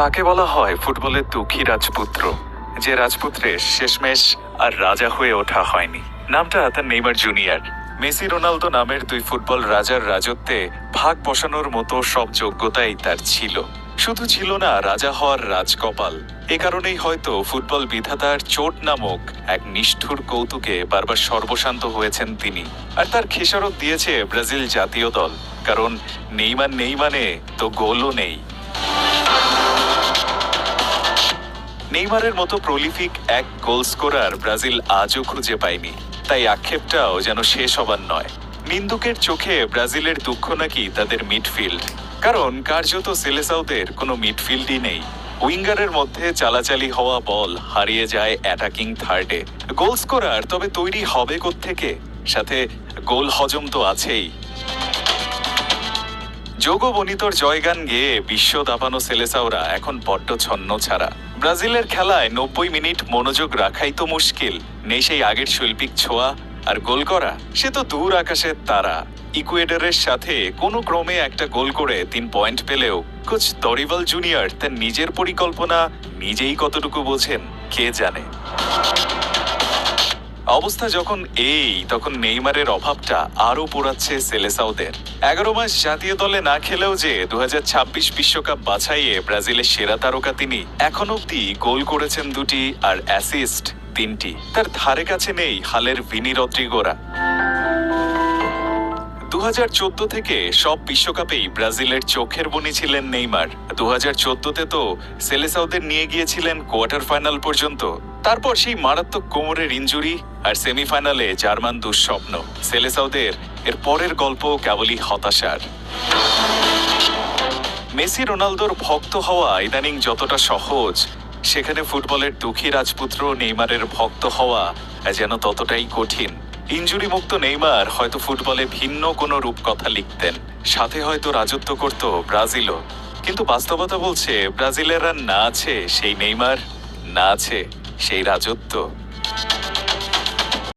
তাকে বলা হয় ফুটবলের দুঃখী রাজপুত্র, যে রাজপুত্রের শেষমেশ আর রাজা হয়ে ওঠা হয়নি। নামটা তার নেইমার জুনিয়র। মেসি রোনালদো নামের দুই ফুটবল রাজার রাজত্বে ভাগ বসানোর মতো সব যোগ্যতাই তার ছিল, শুধু ছিল না রাজা হওয়ার রাজকপাল। এ কারণেই হয়তো ফুটবল বিধাতার চোট নামক এক নিষ্ঠুর কৌতুকে বারবার সর্বশান্ত হয়েছেন তিনি। আর তার খেসারত দিয়েছে ব্রাজিল জাতীয় দল, কারণ নেইমার নেই মানে তো গোলও নেই। নেইমারের মতো প্রলিফিক এক গোল স্কোরার ব্রাজিল আজও খুঁজে পায়নি, তাই আক্ষেপটাও যেন শেষ হবার নয়। নিন্দুকের চোখে ব্রাজিলের দুঃখ নাকি তাদের মিডফিল্ড, কারণ কার্যত সেলেসাওদের কোনো মিডফিল্ডই নেই। উইঙ্গারের মধ্যে চালাচালি হওয়া বল হারিয়ে যায় অ্যাটাকিং থার্ডে। গোল স্কোরার তবে তৈরি হবে কোত্থেকে? সাথে গোল হজম তো আছেই। যোগবনিতর জয়গান গেয়ে বিশ্ব দাপানো সেলেসাওরা এখন বড্ড ছন্ন ছাড়া। ব্রাজিলের খেলায় 90 মিনিট মনোযোগ রাখাই তো মুশকিল। নেই সেই আগের শৈল্পিক ছোঁয়া, আর গোল করা সে তো দূর আকাশের তারা। ইকুয়েডরের সাথে কোনো ক্রমে একটা গোল করে 3 পয়েন্ট পেলেও কোচ দরিভাল জুনিয়র তার নিজের পরিকল্পনা নিজেই কতটুকু বোঝেন কে জানে। অবস্থা যখন তখন নেইমারের অভাবটা আরো পোড়াচ্ছে সেলেসাওদের। 11 মাস জাতীয় দলে না খেলেও যে 2026 বিশ্বকাপ বাছাইয়ে ব্রাজিলের সেরা তারকা তিনি। এখন অব্দি গোল করেছেন 2টি আর অ্যাসিস্ট 3টি। তার ধারে কাছে নেই হালের ভিনি রদ্রিগোরা। 2014 থেকে সব বিশ্বকাপেই ব্রাজিলের চোখের মনি ছিলেন নেইমার। 2014-তে তো সেলেসাওদের নিয়ে গিয়েছিলেন কোয়ার্টার ফাইনাল পর্যন্ত। তারপর সেই মারাত্মক কোমরের ইনজুরি আর সেমিফাইনালে জার্মান দুঃস্বপ্ন। সেলেসাওদের এর পরের গল্প কেবলই হতাশার। মেসি রোনালদোর ভক্ত হওয়া ইদানিং যতটা সহজ, সেখানে ফুটবলের দুঃখী রাজপুত্র নেইমারের ভক্ত হওয়া যেন ততটাই কঠিন। ইনজুরি মুক্ত নেইমার হয়তো ফুটবলে ভিন্ন কোনো রূপকথা লিখতেন, সাথে হয়তো রাজত্ব করত ব্রাজিলও। কিন্তু বাস্তবতা বলছে ব্রাজিলের আর না আছে সেই নেইমার, না আছে সেই রাজত্ব।